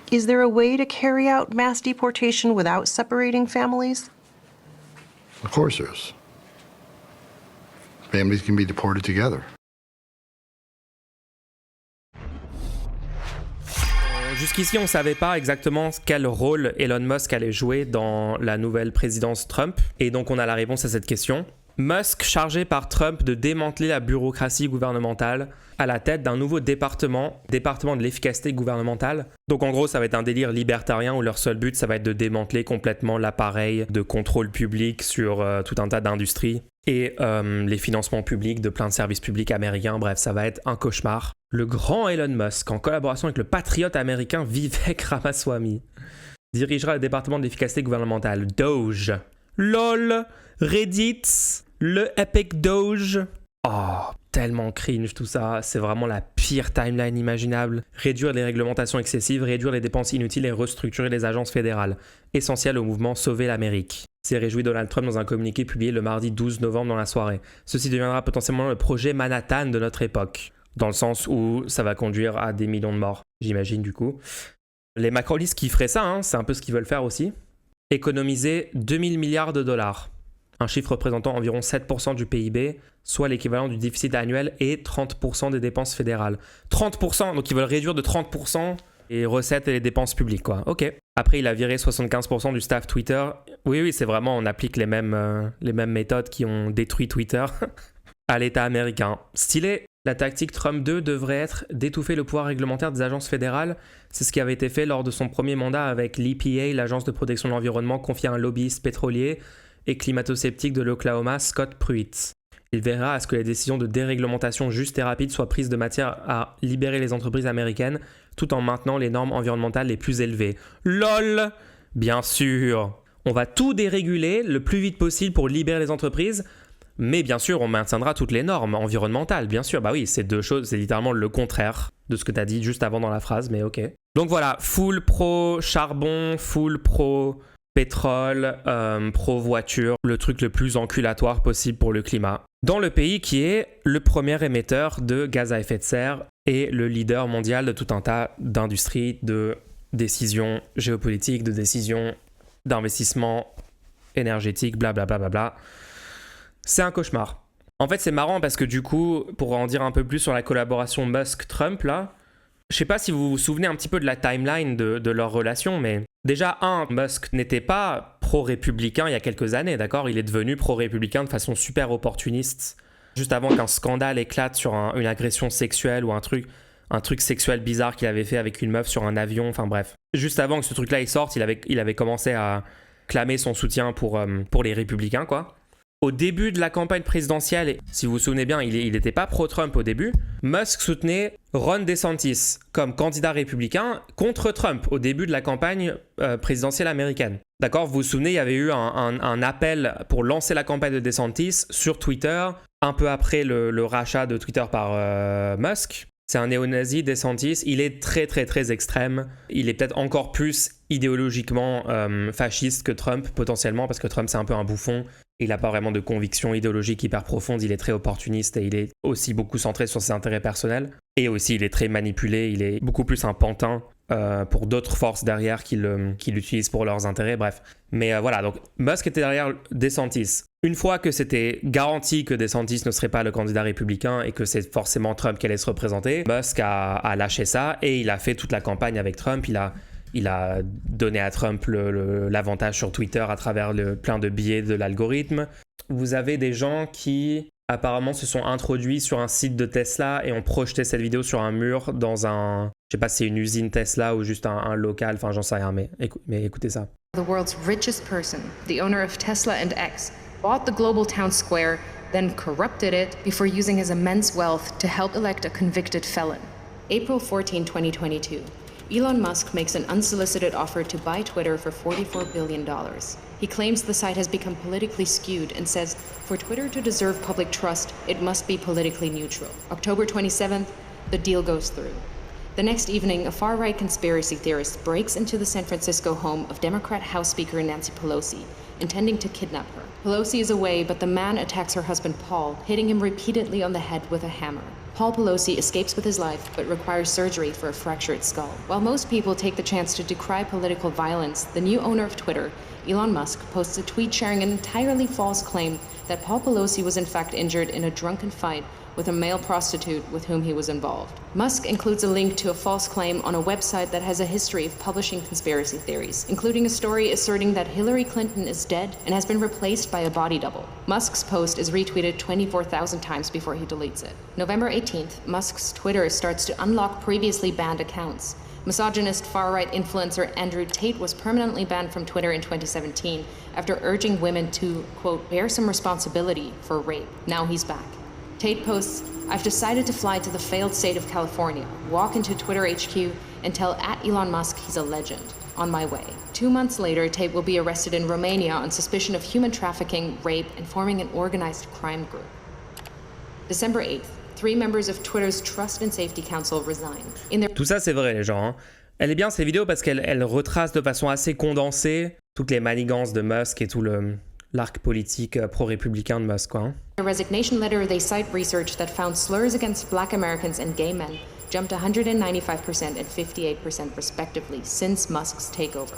Is there a way to carry out mass deportation without separating families? Of course there is. Families can be deported together. Jusqu'ici, on ne savait pas exactement quel rôle Elon Musk allait jouer dans la nouvelle présidence Trump. Et donc, on a la réponse à cette question. Musk, chargé par Trump de démanteler la bureaucratie gouvernementale, à la tête d'un nouveau département de l'efficacité gouvernementale. Donc en gros, ça va être un délire libertarien où leur seul but, ça va être de démanteler complètement l'appareil de contrôle public sur tout un tas d'industries et les financements publics de plein de services publics américains. Bref, ça va être un cauchemar. Le grand Elon Musk, en collaboration avec le patriote américain Vivek Ramaswamy, dirigera le département de l'efficacité gouvernementale. Doge. LOL. Reddit. Le Epic Doge. Oh, tellement cringe tout ça. C'est vraiment la pire timeline imaginable. Réduire les réglementations excessives, réduire les dépenses inutiles et restructurer les agences fédérales. Essentiel au mouvement Sauver l'Amérique. S'est réjoui Donald Trump dans un communiqué publié le mardi 12 novembre dans la soirée. Ceci deviendra potentiellement le projet Manhattan de notre époque. Dans le sens où ça va conduire à des millions de morts, j'imagine du coup. Les macronistes qui feraient ça, hein, c'est un peu ce qu'ils veulent faire aussi. Économiser 2000 milliards de dollars. Un chiffre représentant environ 7% du PIB, soit l'équivalent du déficit annuel et 30% des dépenses fédérales. 30%, donc ils veulent réduire de 30% les recettes et les dépenses publiques, quoi. Ok. Après, il a viré 75% du staff Twitter. Oui, c'est vraiment, on applique les mêmes méthodes qui ont détruit Twitter à l'État américain. Stylé. La tactique Trump 2 devrait être d'étouffer le pouvoir réglementaire des agences fédérales. C'est ce qui avait été fait lors de son premier mandat avec l'EPA, l'agence de protection de l'environnement, confiée à un lobbyiste pétrolier et climato-sceptique de l'Oklahoma, Scott Pruitt. Il verra à ce que les décisions de déréglementation justes et rapides soient prises de matière à libérer les entreprises américaines tout en maintenant les normes environnementales les plus élevées. LOL. Bien sûr. On va tout déréguler le plus vite possible pour libérer les entreprises, mais bien sûr, on maintiendra toutes les normes environnementales, bien sûr. Bah oui, c'est deux choses, c'est littéralement le contraire de ce que tu as dit juste avant dans la phrase, mais ok. Donc voilà, full pro charbon, full pro pétrole, pro voiture, le truc le plus enculatoire possible pour le climat. Dans le pays qui est le premier émetteur de gaz à effet de serre et le leader mondial de tout un tas d'industries, de décisions géopolitiques, de décisions d'investissement énergétique, blablabla. Bla bla bla bla. C'est un cauchemar. En fait, c'est marrant parce que du coup, pour en dire un peu plus sur la collaboration Musk-Trump, là, je sais pas si vous vous souvenez un petit peu de la timeline de leur relation, mais déjà, Musk n'était pas pro-républicain il y a quelques années, d'accord ? Il est devenu pro-républicain de façon super opportuniste, juste avant qu'un scandale éclate sur une agression sexuelle ou un truc sexuel bizarre qu'il avait fait avec une meuf sur un avion, enfin bref. Juste avant que ce truc-là il sorte, il avait commencé à clamer son soutien pour les républicains, quoi. Au début de la campagne présidentielle, si vous vous souvenez bien, il n'était pas pro-Trump au début, Musk soutenait Ron DeSantis comme candidat républicain contre Trump au début de la campagne présidentielle américaine. D'accord, vous vous souvenez, il y avait eu un appel pour lancer la campagne de DeSantis sur Twitter, un peu après le rachat de Twitter par Musk. C'est un néo-nazi, DeSantis, il est très très très extrême, il est peut-être encore plus idéologiquement fasciste que Trump potentiellement, parce que Trump c'est un peu un bouffon, il n'a pas vraiment de conviction idéologique hyper profonde, il est très opportuniste et il est aussi beaucoup centré sur ses intérêts personnels, et aussi il est très manipulé, il est beaucoup plus un pantin pour d'autres forces derrière qui l'utilisent pour leurs intérêts, bref. Mais voilà, donc Musk était derrière DeSantis. Une fois que c'était garanti que DeSantis ne serait pas le candidat républicain et que c'est forcément Trump qui allait se représenter, Musk a lâché ça et il a fait toute la campagne avec Trump. Il a donné à Trump l'avantage sur Twitter à travers plein de biais de l'algorithme. Vous avez des gens qui apparemment se sont introduits sur un site de Tesla et ont projeté cette vidéo sur un mur dans un... Je sais pas si c'est une usine Tesla ou juste un local, enfin j'en sais rien, mais écoutez ça. The world's richest person, the owner of Tesla and X, bought the global town square, then corrupted it before using his immense wealth to help elect a convicted felon. April 14, 2022. Elon Musk makes an unsolicited offer to buy Twitter for $44 billion. He claims the site has become politically skewed and says, for Twitter to deserve public trust, it must be politically neutral. October 27th, the deal goes through. The next evening, a far-right conspiracy theorist breaks into the San Francisco home of Democrat House Speaker Nancy Pelosi, intending to kidnap her. Pelosi is away, but the man attacks her husband Paul, hitting him repeatedly on the head with a hammer. Paul Pelosi escapes with his life but requires surgery for a fractured skull. While most people take the chance to decry political violence, the new owner of Twitter, Elon Musk, posts a tweet sharing an entirely false claim that Paul Pelosi was in fact injured in a drunken fight with a male prostitute with whom he was involved. Musk includes a link to a false claim on a website that has a history of publishing conspiracy theories, including a story asserting that Hillary Clinton is dead and has been replaced by a body double. Musk's post is retweeted 24,000 times before he deletes it. November 18th, Musk's Twitter starts to unlock previously banned accounts. Misogynist far-right influencer Andrew Tate was permanently banned from Twitter in 2017 after urging women to, quote, bear some responsibility for rape. Now he's back. Tate posts, I've decided to fly to the failed state of California, walk into Twitter HQ, and tell @Elon Musk he's a legend. On my way. 2 months later, Tate will be arrested in Romania on suspicion of human trafficking, rape, and forming an organized crime group. December 8th, 3 members of Twitter's Trust and Safety Council resign. In their Tout ça, c'est vrai, les gens. Hein. Elle est bien, ces vidéos, parce qu'elle retrace de façon assez condensée toutes les manigances de Musk et tout l'arc politique pro-républicain de Musk, quoi. Hein. In a resignation letter, they cite research that found slurs against Black Americans and gay men jumped 195% and 58% respectively since Musk's takeover.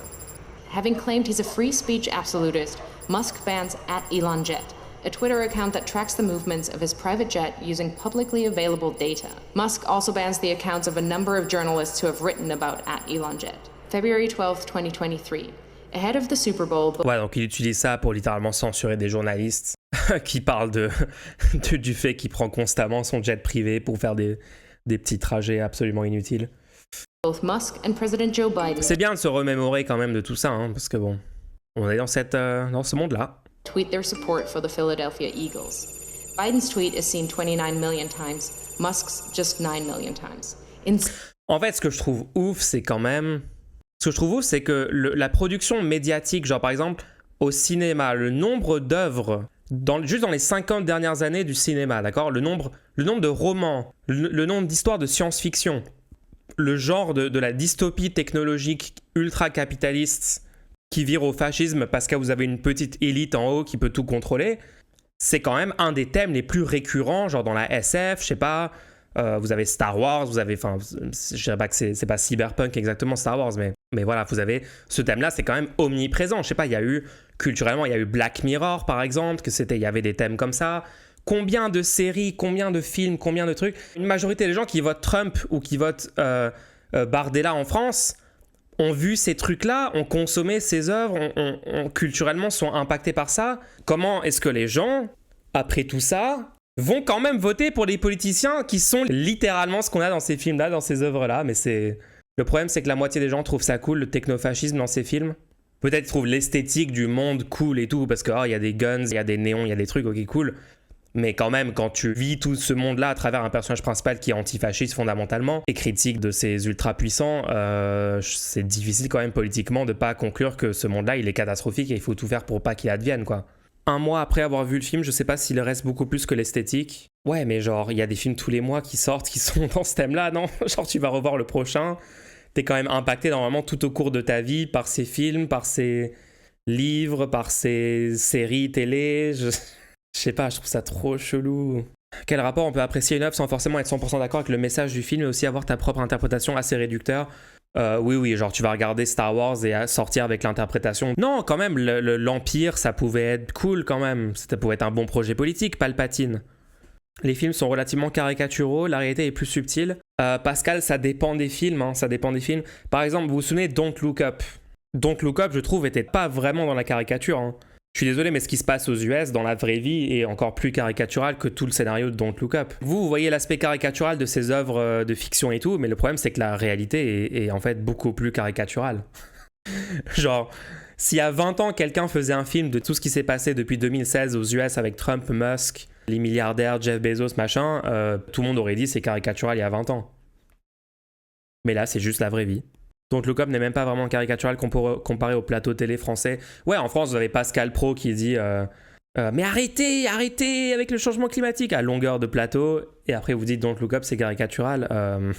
Having claimed he's a free speech absolutist, Musk bans @ElonJet, a Twitter account that tracks the movements of his private jet using publicly available data. Musk also bans the accounts of a number of journalists who have written about @ElonJet. February 12th, 2023. Ahead of the Super Bowl. Ouais, donc il utilise ça pour littéralement censurer des journalistes qui parlent du fait qu'il prend constamment son jet privé pour faire des petits trajets absolument inutiles. Both Musk and President Joe Biden. C'est bien de se remémorer quand même de tout ça, hein, parce que bon, on est dans ce monde-là. Tweet their support for the Philadelphia Eagles. Biden's tweet is seen 29 million times, Musk's just 9 million times. En fait, ce que je trouve ouf, c'est quand même... Ce que je trouve ouf, c'est que la production médiatique, genre par exemple au cinéma, le nombre d'œuvres, juste dans les 50 dernières années du cinéma, d'accord, le nombre de romans, le nombre d'histoires de science-fiction, le genre de la dystopie technologique ultra-capitaliste qui vire au fascisme parce que vous avez une petite élite en haut qui peut tout contrôler, c'est quand même un des thèmes les plus récurrents, genre dans la SF, je sais pas... vous avez Star Wars, vous avez, enfin, je dirais pas que c'est pas cyberpunk exactement Star Wars, mais voilà, vous avez ce thème-là, c'est quand même omniprésent. Je sais pas, culturellement, il y a eu Black Mirror par exemple, il y avait des thèmes comme ça. Combien de séries, combien de films, combien de trucs. Une majorité des gens qui votent Trump ou qui votent Bardella en France ont vu ces trucs-là, ont consommé ces œuvres, culturellement sont impactés par ça. Comment est-ce que les gens, après tout ça, vont quand même voter pour les politiciens qui sont littéralement ce qu'on a dans ces films-là, dans ces œuvres-là. Mais le problème, c'est que la moitié des gens trouvent ça cool, le technofascisme dans ces films. Peut-être trouvent l'esthétique du monde cool et tout, parce que il y a des guns, il y a des néons, il y a des trucs, ok, cool. Mais quand même, quand tu vis tout ce monde-là à travers un personnage principal qui est antifasciste fondamentalement et critique de ces ultra-puissants, c'est difficile quand même politiquement de pas conclure que ce monde-là, il est catastrophique et il faut tout faire pour pas qu'il advienne, quoi. Un mois après avoir vu le film, je sais pas s'il reste beaucoup plus que l'esthétique. Ouais, mais genre, il y a des films tous les mois qui sortent qui sont dans ce thème-là, non? Genre, tu vas revoir le prochain. T'es quand même impacté normalement tout au cours de ta vie par ces films, par ces livres, par ces séries télé. Je sais pas, je trouve ça trop chelou. Quel rapport on peut apprécier une œuvre sans forcément être 100% d'accord avec le message du film et aussi avoir ta propre interprétation assez réducteur? Oui, genre tu vas regarder Star Wars et sortir avec l'interprétation. Non, quand même, l'Empire, ça pouvait être cool quand même. Ça pouvait être un bon projet politique, Palpatine. Les films sont relativement caricaturaux, la réalité est plus subtile. Pascal, ça dépend des films, hein, ça dépend des films. Par exemple, vous vous souvenez Don't Look Up? Don't Look Up, je trouve, était pas vraiment dans la caricature, hein. Je suis désolé, mais ce qui se passe aux US dans la vraie vie est encore plus caricatural que tout le scénario de Don't Look Up. Vous voyez l'aspect caricatural de ces œuvres de fiction et tout, mais le problème c'est que la réalité est en fait beaucoup plus caricaturale. Genre, s'il y a 20 ans, quelqu'un faisait un film de tout ce qui s'est passé depuis 2016 aux US avec Trump, Musk, les milliardaires, Jeff Bezos, machin, tout le monde aurait dit c'est caricatural il y a 20 ans. Mais là, c'est juste la vraie vie. Donc le COP n'est même pas vraiment caricatural comparé au plateau télé français. Ouais, en France, vous avez Pascal Praud qui dit mais arrêtez avec le changement climatique à longueur de plateau. Et après, vous dites Don't Look Up, c'est caricatural.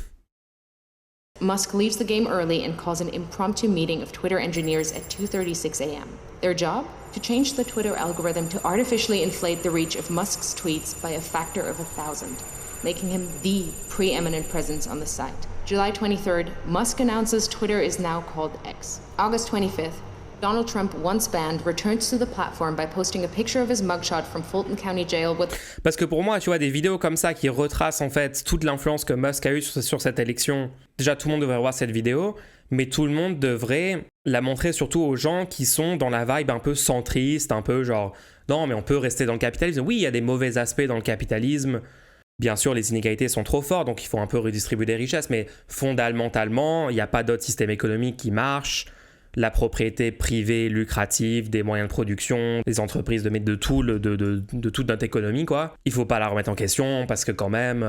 Musk leaves the game early and calls an impromptu meeting of Twitter engineers at 2:36 a.m. Their job? To change the Twitter algorithm to artificially inflate the reach of Musk's tweets by a factor of 1,000. making him the preeminent presence on the site. July 23rd, Musk announces Twitter is now called X. August 25th, Donald Trump, once banned, returns to the platform by posting a picture of his mugshot from Fulton County Jail with... Parce que pour moi, tu vois, des vidéos comme ça qui retracent en fait toute l'influence que Musk a eue sur cette élection, déjà tout le monde devrait voir cette vidéo, mais tout le monde devrait la montrer surtout aux gens qui sont dans la vibe un peu centriste, un peu genre, non mais on peut rester dans le capitalisme. Oui, il y a des mauvais aspects dans le capitalisme. Bien sûr, les inégalités sont trop fortes, donc il faut un peu redistribuer les richesses, mais fondamentalement, il n'y a pas d'autre système économique qui marche. La propriété privée lucrative, des moyens de production, les entreprises de tout, de toute notre économie, quoi. Il faut pas la remettre en question parce que quand même,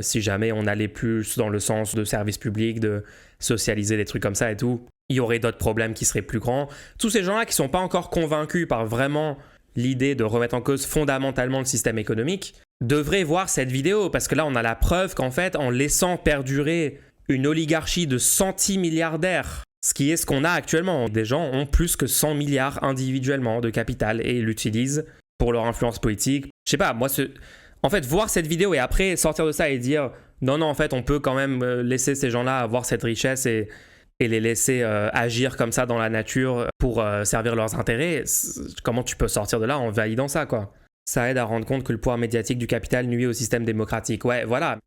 si jamais on allait plus dans le sens de services publics, de socialiser des trucs comme ça et tout, il y aurait d'autres problèmes qui seraient plus grands. Tous ces gens-là qui sont pas encore convaincus par vraiment l'idée de remettre en cause fondamentalement le système économique devraient voir cette vidéo parce que là, on a la preuve qu'en fait, en laissant perdurer une oligarchie de centimilliardaires, ce qui est ce qu'on a actuellement. Des gens ont plus que 100 milliards individuellement de capital et ils l'utilisent pour leur influence politique. Je sais pas, moi, en fait, voir cette vidéo et après sortir de ça et dire non, en fait, on peut quand même laisser ces gens-là avoir cette richesse et les laisser agir comme ça dans la nature pour servir leurs intérêts. Comment tu peux sortir de là en validant ça, quoi? Ça aide à rendre compte que le pouvoir médiatique du capital nuit au système démocratique. Ouais, voilà.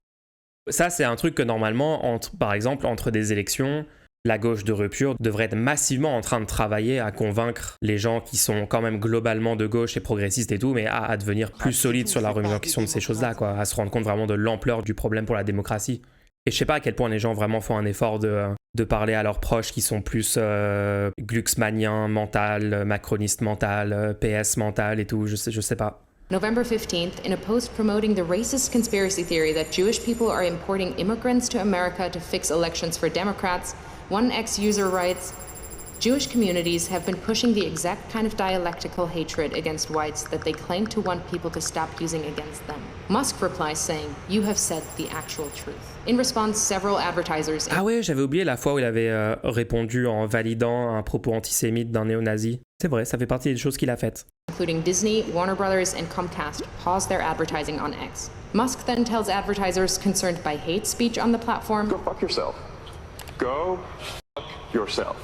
Ça, c'est un truc que normalement, par exemple, entre des élections, la gauche de rupture devrait être massivement en train de travailler à convaincre les gens qui sont quand même globalement de gauche et progressistes et tout, mais à devenir plus solides sur la remise en question de ces choses-là, quoi, à se rendre compte vraiment de l'ampleur du problème pour la démocratie. Et je sais pas à quel point les gens vraiment font un effort de parler à leurs proches qui sont plus glucksmaniens mental, macronistes mental, PS mental et tout, je sais pas. November 15th, in a post promoting the racist conspiracy theory that Jewish people are importing immigrants to America to fix elections for Democrats, one ex-user writes, Jewish communities have been pushing the exact kind of dialectical hatred against whites that they claim to want people to stop using against them. Musk replies saying, you have said the actual truth. In response, several advertisers... Ah ouais, j'avais oublié la fois où il avait répondu en validant un propos antisémite d'un néo-nazi. C'est vrai, ça fait partie des choses qu'il a faites. Including Disney, Warner Brothers, and Comcast, pause their advertising on X. Musk then tells advertisers concerned by hate speech on the platform, Go fuck yourself. Go fuck yourself.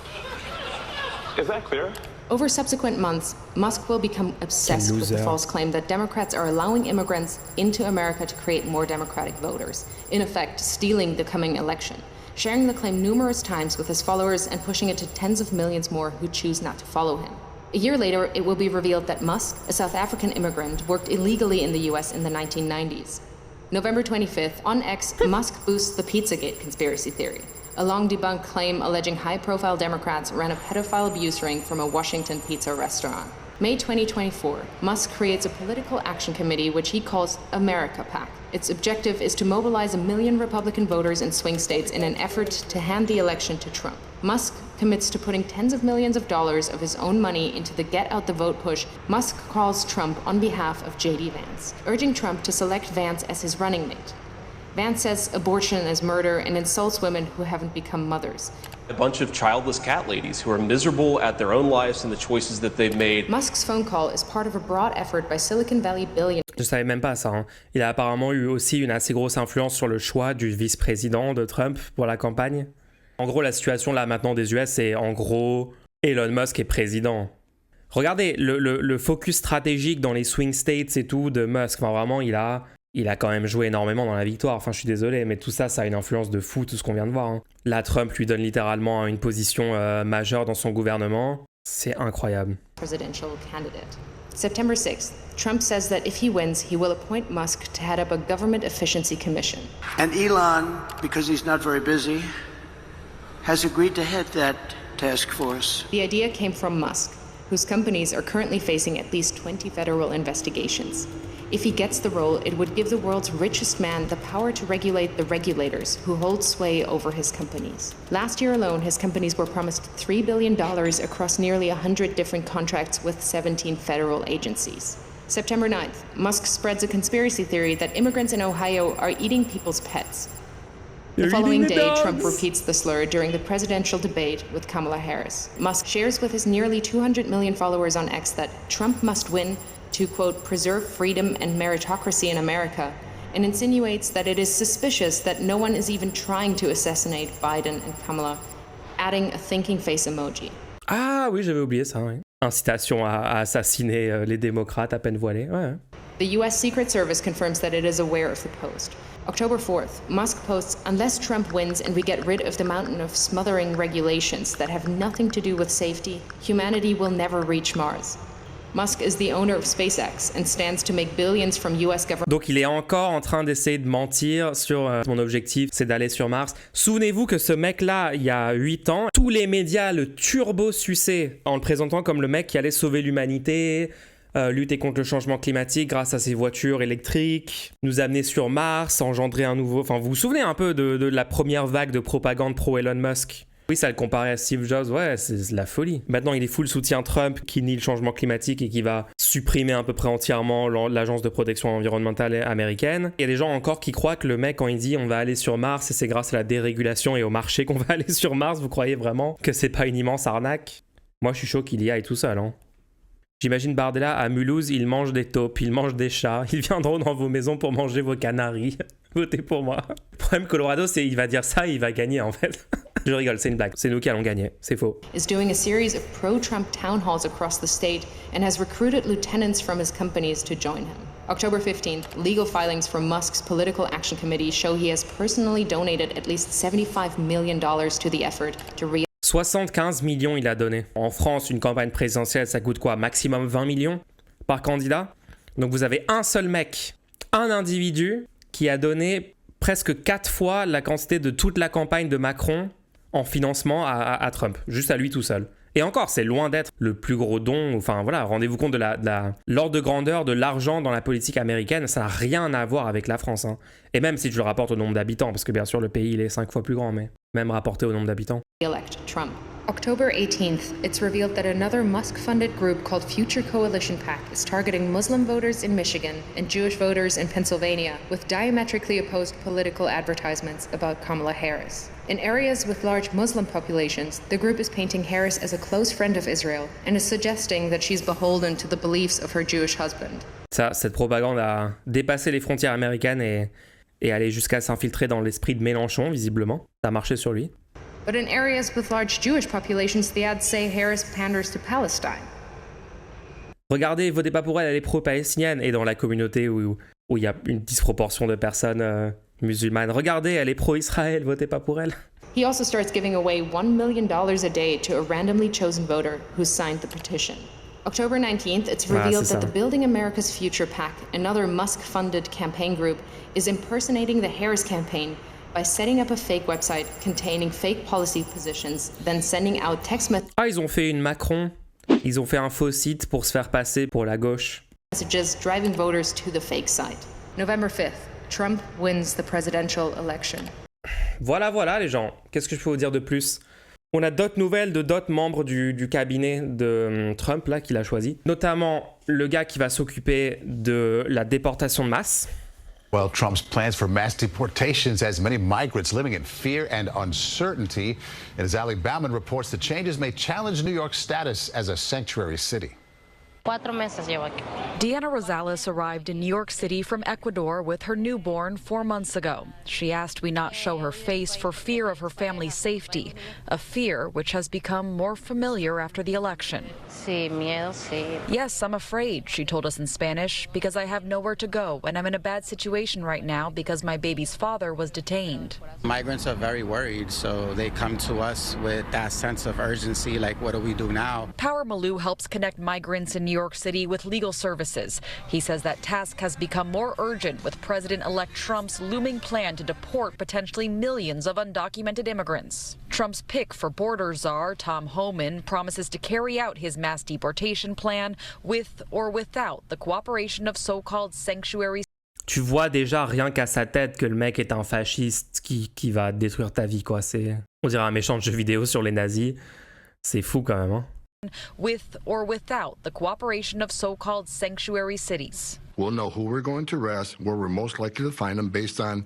Is that clear? Over subsequent months, Musk will become obsessed with the false claim that Democrats are allowing immigrants into America to create more Democratic voters, in effect, stealing the coming election, sharing the claim numerous times with his followers and pushing it to tens of millions more who choose not to follow him. A year later, it will be revealed that Musk, a South African immigrant, worked illegally in the US in the 1990s. November 25th, on X, Musk boosts the Pizzagate conspiracy theory, a long-debunked claim alleging high-profile Democrats ran a pedophile abuse ring from a Washington pizza restaurant. May 2024, Musk creates a political action committee which he calls America PAC. Its objective is to mobilize 1 million Republican voters in swing states in an effort to hand the election to Trump. Musk commits to putting tens of millions of dollars of his own money into the Get Out the Vote push. Musk calls Trump on behalf of J.D. Vance, urging Trump to select Vance as his running mate. Vance says abortion is murder and insults women who haven't become mothers. A bunch of childless cat ladies who are miserable at their own lives and the choices that they've made. Musk's phone call is part of a broad effort by Silicon Valley billionaires. Je savais même pas ça. Il a apparemment eu aussi une assez grosse influence sur le choix du vice-président de Trump pour la campagne. En gros, la situation là maintenant des US, c'est en gros Elon Musk est président. Regardez le focus stratégique dans les swing states et tout de Musk. Enfin, vraiment, il a quand même joué énormément dans la victoire. Enfin, je suis désolé, mais tout ça, ça a une influence de fou, tout ce qu'on vient de voir. Là, Trump lui donne littéralement une position majeure dans son gouvernement. C'est incroyable. Presidential candidate. September 6th, Trump says that if he wins, he will appoint Musk to head up a government efficiency commission. And Elon, because he's not very busy, has agreed to head that task force. The idea came from Musk, whose companies are currently facing at least 20 federal investigations. If he gets the role, it would give the world's richest man the power to regulate the regulators who hold sway over his companies. Last year alone, his companies were promised $3 billion across nearly 100 different contracts with 17 federal agencies. September 9th, Musk spreads a conspiracy theory that immigrants in Ohio are eating people's pets. The following day, Trump repeats the slur during the presidential debate with Kamala Harris. Musk shares with his nearly 200 million followers on X that Trump must win to, quote, preserve freedom and meritocracy in America, and insinuates that it is suspicious that no one is even trying to assassinate Biden and Kamala, adding a thinking face emoji. Ah oui, j'avais oublié ça, oui. Incitation à assassiner les démocrates à peine voilés, ouais. The US Secret Service confirms that it is aware of the post. October 4th, Musk posts, "Unless Trump wins and we get rid of the mountain of smothering regulations that have nothing to do with safety, humanity will never reach Mars." Musk is the owner of SpaceX and stands to make billions from US government. Donc il est encore en train d'essayer de mentir sur mon objectif, c'est d'aller sur Mars. Souvenez-vous que ce mec-là, il y a 8 ans, tous les médias le turbo-suçaient en le présentant comme le mec qui allait sauver l'humanité, lutter contre le changement climatique grâce à ses voitures électriques, nous amener sur Mars, engendrer un nouveau... Enfin, vous vous souvenez un peu de la première vague de propagande pro-Elon Musk ? Oui, ça le comparait à Steve Jobs, ouais, c'est la folie. Maintenant, il est full soutien Trump qui nie le changement climatique et qui va supprimer à peu près entièrement l'agence de protection environnementale américaine. Il y a des gens encore qui croient que le mec, quand il dit on va aller sur Mars et c'est grâce à la dérégulation et au marché qu'on va aller sur Mars, vous croyez vraiment que c'est pas une immense arnaque ? Moi, je suis chaud qu'il y aille tout seul, hein. J'imagine Bardella à Mulhouse, il mange des taupes, il mange des chats, ils viendront dans vos maisons pour manger vos canaris. Votez pour moi. Le problème Colorado, c'est il va dire ça et il va gagner en fait. Je rigole, c'est une blague. C'est nous qui allons gagner. C'est faux. Is doing a series of pro-Trump town halls across the state and has recruited lieutenants from his companies to join him. October 15th, legal filings from Musk's Political Action Committee show he has personally donated at least $75 million to the effort to 75 millions il a donné. En France, une campagne présidentielle, ça coûte quoi ? Maximum 20 millions par candidat. Donc vous avez un seul mec, un individu qui a donné presque 4 fois la quantité de toute la campagne de Macron en financement à Trump, juste à lui tout seul. Et encore, c'est loin d'être le plus gros don. Enfin voilà, rendez-vous compte de l'ordre de grandeur de l'argent dans la politique américaine, ça n'a rien à voir avec la France, hein. Et même si tu le rapportes au nombre d'habitants, parce que bien sûr le pays il est 5 fois plus grand, mais même rapporté au nombre d'habitants. Elect Trump. October 18th, it's revealed that another Musk-funded group called Future Coalition PAC is targeting Muslim voters in Michigan and Jewish voters in Pennsylvania with diametrically opposed political advertisements about Kamala Harris. In areas with large Muslim populations, the group is painting Harris as a close friend of Israel and is suggesting that she's beholden to the beliefs of her Jewish husband. Ça, cette propagande a dépassé les frontières américaines et allé jusqu'à s'infiltrer dans l'esprit de Mélenchon, visiblement. Ça a marché sur lui. But in areas with large Jewish populations, the ads say Harris panders to Palestine. Regardez, votez pas pour elle, elle est pro-palestinienne. Et dans la communauté où il y a une disproportion de personnes musulmanes, regardez, elle est pro-Israël, votez pas pour elle. He also starts giving away $1 million a day to a randomly chosen voter who signed the petition. October 19th, it's revealed that the Building America's Future PAC, another Musk-funded campaign group, is impersonating the Harris campaign by setting up a fake website containing fake policy positions, then sending out text Ah, ils ont fait une Macron. Ils ont fait un faux site pour se faire passer pour la gauche. messages driving voters to the fake site. November 5th, Trump wins the presidential election. Voilà les gens. Qu'est-ce que je peux vous dire de plus ? On a d'autres nouvelles de d'autres membres du cabinet de Trump là qu'il a choisi. Notamment le gars qui va s'occuper de la déportation de masse. Well, Trump's plans for mass deportations has many migrants living in fear and uncertainty. And as Ali Bauman reports, the changes may challenge New York's status as a sanctuary city. 4 meses llevo aquí. Deanna Rosales arrived in New York City from Ecuador with her newborn 4 months ago. She asked we not show her face for fear of her family's safety, a fear which has become more familiar after the election. Sí, miedo, sí. Yes, I'm afraid, she told us in Spanish, because I have nowhere to go and I'm in a bad situation right now because my baby's father was detained. Migrants are very worried, so they come to us with that sense of urgency, like what do we do now? Power Malou helps connect migrants in New York City with legal services. He says that task has become more urgent with President-elect Trump's looming plan to deport potentially millions of undocumented immigrants. Trump's pick for border czar, Tom Homan, promises to carry out his mass deportation plan with or without the cooperation of so-called sanctuary. Tu vois déjà rien qu'à sa tête que le mec est un fasciste qui va détruire ta vie, quoi. On dirait un méchant de jeu vidéo sur les nazis. C'est fou quand même, hein. With or without the cooperation of so-called sanctuary cities. We'll know who we're going to arrest, where we're most likely to find them based on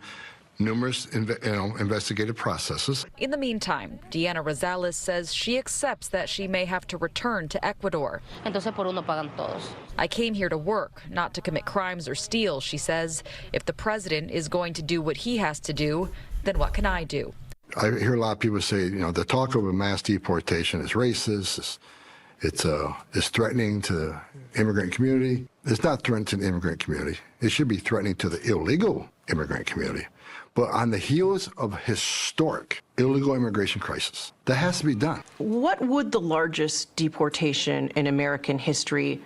numerous investigative processes. In the meantime, Deanna Rosales says she accepts that she may have to return to Ecuador. Entonces por uno pagan todos. I came here to work, not to commit crimes or steal, she says. If the president is going to do what he has to do, then what can I do? I hear a lot of people say, the talk of a mass deportation is racist. It's threatening to the immigrant community. It's not threatening to the immigrant community. It should be threatening to the illegal immigrant community. But on the heels of historic illegal immigration crisis, that has to be done. What would the largest deportation in American history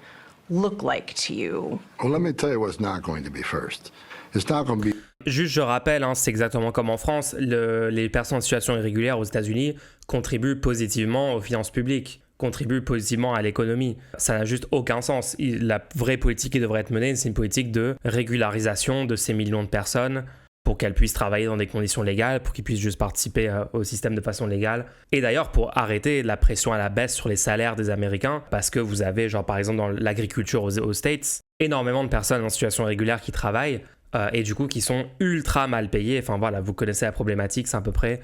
look like to you? Well, let me tell you what's not going to be first. It's not going to be... Juste, je rappelle, c'est exactement comme en France, les personnes en situation irrégulière aux États-Unis contribuent positivement aux finances publiques, contribuent positivement à l'économie. Ça n'a juste aucun sens. La vraie politique qui devrait être menée, c'est une politique de régularisation de ces millions de personnes pour qu'elles puissent travailler dans des conditions légales, pour qu'ils puissent juste participer au système de façon légale. Et d'ailleurs, pour arrêter la pression à la baisse sur les salaires des Américains, parce que vous avez, par exemple, dans l'agriculture aux States, énormément de personnes en situation irrégulière qui travaillent, et du coup qui sont ultra mal payés. Enfin voilà, vous connaissez la problématique, c'est à peu près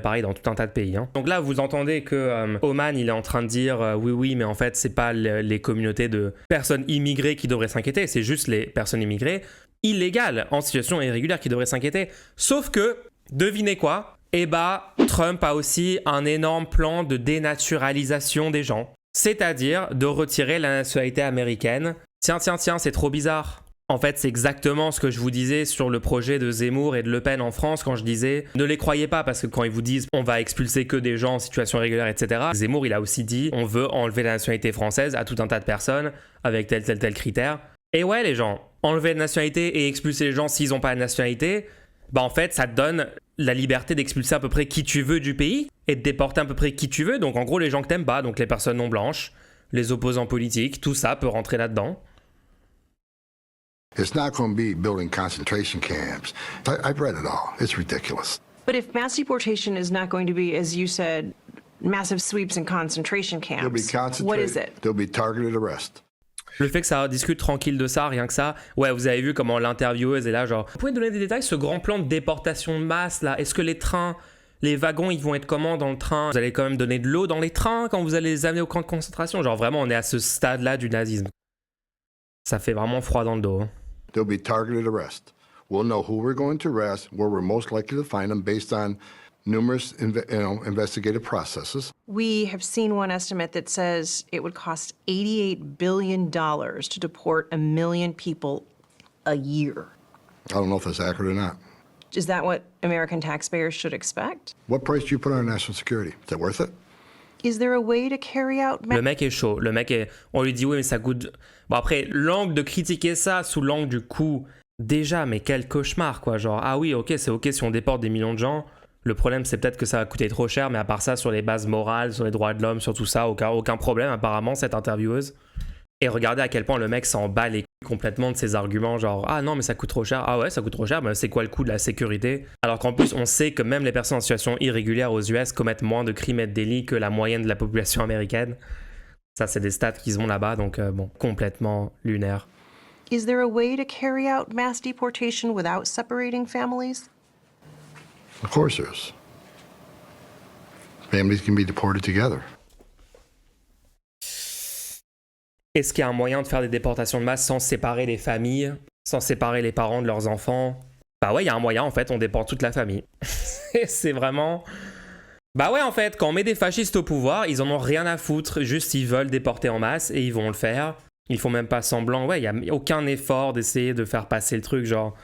pareil dans tout un tas de pays. Donc là, vous entendez que Oman, il est en train de dire oui, mais en fait, c'est pas les communautés de personnes immigrées qui devraient s'inquiéter, c'est juste les personnes immigrées illégales en situation irrégulière qui devraient s'inquiéter. Sauf que, devinez quoi ? Trump a aussi un énorme plan de dénaturalisation des gens, c'est-à-dire de retirer la nationalité américaine. Tiens, c'est trop bizarre. En fait, c'est exactement ce que je vous disais sur le projet de Zemmour et de Le Pen en France quand je disais ne les croyez pas parce que quand ils vous disent on va expulser que des gens en situation irrégulière, etc. Zemmour, il a aussi dit on veut enlever la nationalité française à tout un tas de personnes avec tel critère. Et ouais, les gens, enlever la nationalité et expulser les gens s'ils n'ont pas la nationalité, en fait, ça te donne la liberté d'expulser à peu près qui tu veux du pays et de déporter à peu près qui tu veux. Donc en gros, les gens que t'aimes pas, donc les personnes non blanches, les opposants politiques, tout ça peut rentrer là-dedans. It's not going to be building concentration camps. I've read it all. It's ridiculous. But if mass deportation is not going to be, as you said, massive sweeps and concentration camps, what is it? There'll be targeted arrest. Le fait que ça discute tranquille de ça, rien que ça. Ouais, vous avez vu comment l'intervieweuse est là, genre... Vous pouvez donner des détails, ce grand plan de déportation de masse, là? Est-ce que les trains, les wagons, ils vont être comment dans le train? Vous allez quand même donner de l'eau dans les trains quand vous allez les amener au camp de concentration? Genre vraiment, on est à ce stade-là du nazisme. Ça fait vraiment froid dans le dos. There'll be targeted arrest. We'll know who we're going to arrest, where we're most likely to find them based on numerous investigative processes. We have seen one estimate that says it would cost $88 billion to deport 1 million people a year. I don't know if that's accurate or not. Is that what American taxpayers should expect? What price do you put on national security? Is that worth it? Is there a way to carry out... Le mec est chaud. On lui dit oui, mais ça coûte... Bon après, l'angle de critiquer ça sous l'angle du coût, déjà, mais quel cauchemar quoi. Genre, ah oui, ok, c'est ok si on déporte des millions de gens. Le problème, c'est peut-être que ça va coûter trop cher, mais à part ça, sur les bases morales, sur les droits de l'homme, sur tout ça, aucun problème apparemment, cette intervieweuse. Et regardez à quel point le mec s'en bat les couilles complètement de ses arguments, genre ah non mais ça coûte trop cher, ah ouais ça coûte trop cher, mais c'est quoi le coût de la sécurité? Alors qu'en plus on sait que même les personnes en situation irrégulière aux US commettent moins de crimes et de délits que la moyenne de la population américaine. Ça c'est des stats qu'ils ont là-bas, donc bon, complètement lunaire. Is there a way to carry out mass deportation without separating families? Of course there is. Families can be deported together. Est-ce qu'il y a un moyen de faire des déportations de masse sans séparer les familles, sans séparer les parents de leurs enfants? Bah ouais, il y a un moyen en fait, on déporte toute la famille. C'est vraiment... Bah ouais en fait, quand on met des fascistes au pouvoir, ils en ont rien à foutre, juste ils veulent déporter en masse et ils vont le faire. Ils font même pas semblant, ouais, il y a aucun effort d'essayer de faire passer le truc, genre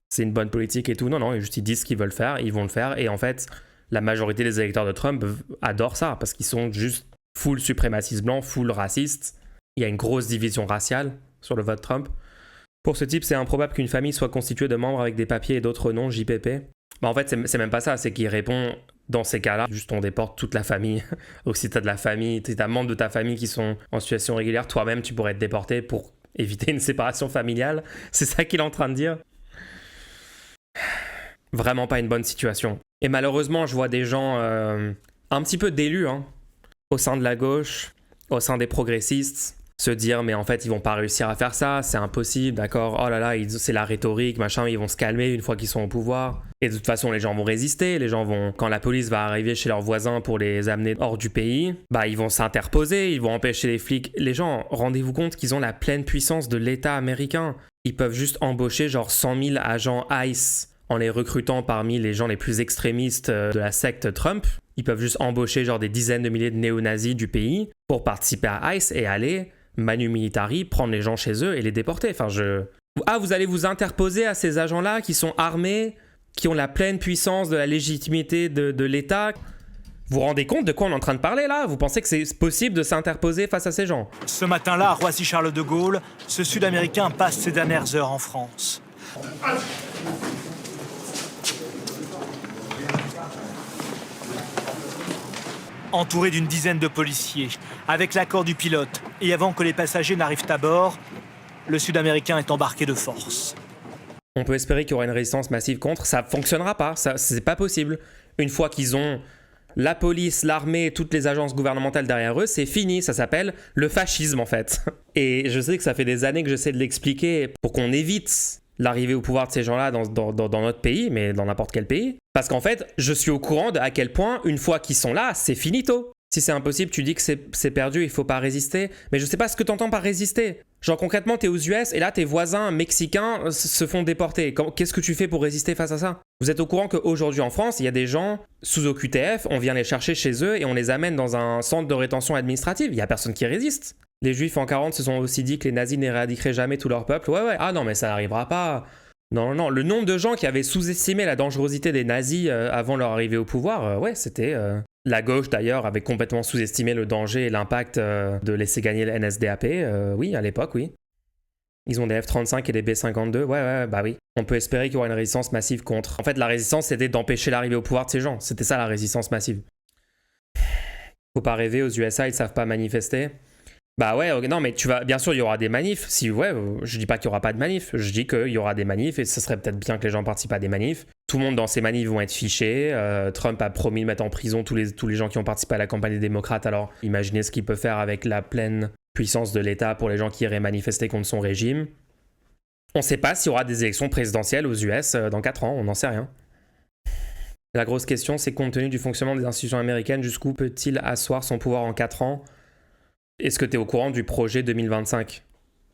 c'est une bonne politique et tout. Non, juste ils disent ce qu'ils veulent faire, ils vont le faire. Et en fait, la majorité des électeurs de Trump adorent ça, parce qu'ils sont juste full suprémacistes blancs, full racistes. Il y a une grosse division raciale sur le vote Trump. Pour ce type, c'est improbable qu'une famille soit constituée de membres avec des papiers et d'autres noms, JPP. Bah en fait, c'est même pas ça, c'est qu'il répond, dans ces cas-là, juste on déporte toute la famille. Donc si t'as de la famille, si t'as membres de ta famille qui sont en situation régulière, toi-même tu pourrais être déporté pour éviter une séparation familiale. C'est ça qu'il est en train de dire. Vraiment pas une bonne situation. Et malheureusement, je vois des gens un petit peu d'élus, au sein de la gauche, au sein des progressistes, se dire mais en fait ils vont pas réussir à faire ça, c'est impossible, d'accord, oh là là, c'est la rhétorique, machin, ils vont se calmer une fois qu'ils sont au pouvoir. Et de toute façon les gens vont résister, les gens vont, quand la police va arriver chez leurs voisins pour les amener hors du pays, bah ils vont s'interposer, ils vont empêcher les flics. Les gens, rendez-vous compte qu'ils ont la pleine puissance de l'État américain. Ils peuvent juste embaucher genre 100 000 agents ICE en les recrutant parmi les gens les plus extrémistes de la secte Trump. Ils peuvent juste embaucher genre des dizaines de milliers de néo-nazis du pays pour participer à ICE et aller manu militari, prendre les gens chez eux et les déporter. Enfin, vous allez vous interposer à ces agents-là qui sont armés, qui ont la pleine puissance de la légitimité de l'État. Vous vous rendez compte de quoi on est en train de parler là? Vous pensez que c'est possible de s'interposer face à ces gens? Ce matin-là, à Roissy-Charles de Gaulle, ce Sud-Américain passe ses dernières heures en France. Entouré d'une dizaine de policiers, avec l'accord du pilote et avant que les passagers n'arrivent à bord, le Sud-Américain est embarqué de force. On peut espérer qu'il y aura une résistance massive contre. Ça fonctionnera pas, c'est pas possible. Une fois qu'ils ont la police, l'armée, toutes les agences gouvernementales derrière eux, c'est fini. Ça s'appelle le fascisme en fait. Et je sais que ça fait des années que j'essaie de l'expliquer pour qu'on évite l'arrivée au pouvoir de ces gens-là dans notre pays, mais dans n'importe quel pays. Parce qu'en fait, je suis au courant de à quel point, une fois qu'ils sont là, c'est finito. Si c'est impossible, tu dis que c'est perdu, il faut pas résister. Mais je sais pas ce que t'entends par résister. Genre concrètement, t'es aux US et là, tes voisins mexicains se font déporter. Qu'est-ce que tu fais pour résister face à ça? Vous êtes au courant qu'aujourd'hui en France, il y a des gens sous OQTF, on vient les chercher chez eux et on les amène dans un centre de rétention administrative. Il y a personne qui résiste. Les Juifs en 40 se sont aussi dit que les nazis n'éradiqueraient jamais tout leur peuple. Ouais. Ah non, mais ça n'arrivera pas. Non. Le nombre de gens qui avaient sous-estimé la dangerosité des nazis avant leur arrivée au pouvoir, c'était... La gauche, d'ailleurs, avait complètement sous-estimé le danger et l'impact de laisser gagner le NSDAP. Oui, à l'époque, oui. Ils ont des F-35 et des B-52. Ouais, bah oui. On peut espérer qu'il y aura une résistance massive contre. En fait, la résistance, c'était d'empêcher l'arrivée au pouvoir de ces gens. C'était ça, la résistance massive. Faut pas rêver, aux USA, ils savent pas manifester. Bah ouais, okay, non mais bien sûr il y aura des manifs, je dis pas qu'il y aura pas de manifs, je dis qu'il y aura des manifs et ce serait peut-être bien que les gens participent à des manifs. Tout le monde dans ces manifs vont être fichés, Trump a promis de mettre en prison tous les gens qui ont participé à la campagne des démocrates, alors imaginez ce qu'il peut faire avec la pleine puissance de l'État pour les gens qui iraient manifester contre son régime. On sait pas s'il y aura des élections présidentielles aux US dans 4 ans, on n'en sait rien. La grosse question c'est compte tenu du fonctionnement des institutions américaines, jusqu'où peut-il asseoir son pouvoir en 4 ans? Est-ce que tu es au courant du projet 2025?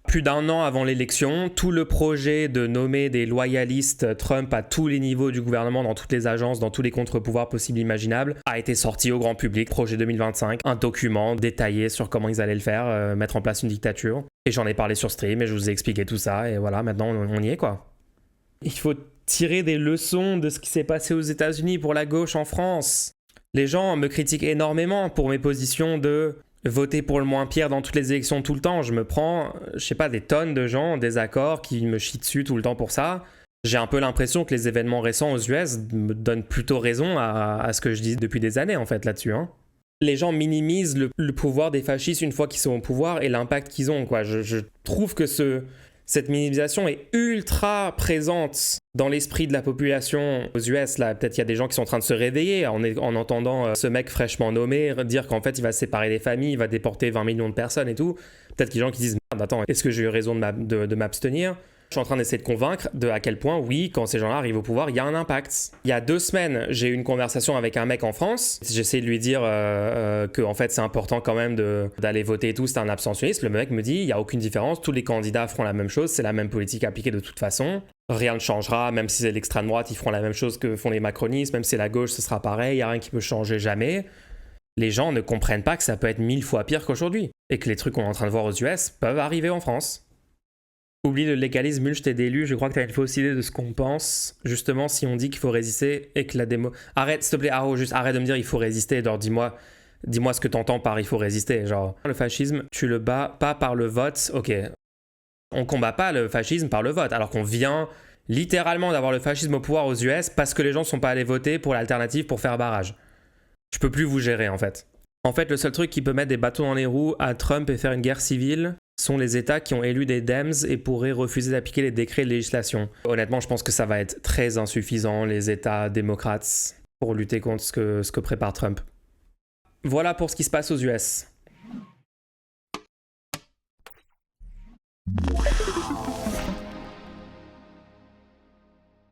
Plus d'un an avant l'élection, tout le projet de nommer des loyalistes Trump à tous les niveaux du gouvernement, dans toutes les agences, dans tous les contre-pouvoirs possibles et imaginables, a été sorti au grand public. Projet 2025, un document détaillé sur comment ils allaient le faire, mettre en place une dictature. Et j'en ai parlé sur stream et je vous ai expliqué tout ça. Et voilà, maintenant on y est quoi. Il faut tirer des leçons de ce qui s'est passé aux États-Unis pour la gauche en France. Les gens me critiquent énormément pour mes positions de... voter pour le moins pire dans toutes les élections tout le temps. Je me prends, je sais pas, des tonnes de gens en désaccord qui me chient dessus tout le temps pour ça. J'ai un peu l'impression que les événements récents aux US me donnent plutôt raison à ce que je dis depuis des années en fait là-dessus. Les gens minimisent le pouvoir des fascistes une fois qu'ils sont au pouvoir et l'impact qu'ils ont, quoi. Je trouve que cette minimisation est ultra présente dans l'esprit de la population aux US. Là, peut-être il y a des gens qui sont en train de se réveiller en entendant ce mec fraîchement nommé dire qu'en fait il va séparer les familles, il va déporter 20 millions de personnes et tout. Peut-être qu'il y a des gens qui disent merde, attends, est-ce que j'ai eu raison de m'abstenir? Je suis en train d'essayer de convaincre à quel point, oui, quand ces gens-là arrivent au pouvoir, il y a un impact. Il y a 2 semaines, j'ai eu une conversation avec un mec en France. J'essaie de lui dire que en fait, c'est important quand même d'aller voter et tout. C'est un abstentionniste. Le mec me dit, il n'y a aucune différence. Tous les candidats feront la même chose. C'est la même politique appliquée de toute façon. Rien ne changera. Même si c'est l'extrême droite, ils feront la même chose que font les macronistes. Même si c'est la gauche, ce sera pareil. Il n'y a rien qui peut changer jamais. Les gens ne comprennent pas que ça peut être 1000 fois pire qu'aujourd'hui. Et que les trucs qu'on est en train de voir aux US peuvent arriver en France. Oublie le légalisme, Mulch, t'es d'élu, je crois que t'as une fausse idée de ce qu'on pense. Justement, si on dit qu'il faut résister et que la démo... Arrête, s'il te plaît, Aro, juste arrête de me dire il faut résister. Alors dis-moi ce que t'entends par il faut résister. Genre, le fascisme, tu le bats pas par le vote. Ok. On combat pas le fascisme par le vote, alors qu'on vient littéralement d'avoir le fascisme au pouvoir aux US parce que les gens sont pas allés voter pour l'alternative pour faire barrage. Je peux plus vous gérer, en fait. En fait, le seul truc qui peut mettre des bâtons dans les roues à Trump et faire une guerre civile sont les États qui ont élu des Dems et pourraient refuser d'appliquer les décrets de législation. Honnêtement, je pense que ça va être très insuffisant, les États démocrates, pour lutter contre ce que prépare Trump. Voilà pour ce qui se passe aux US. you.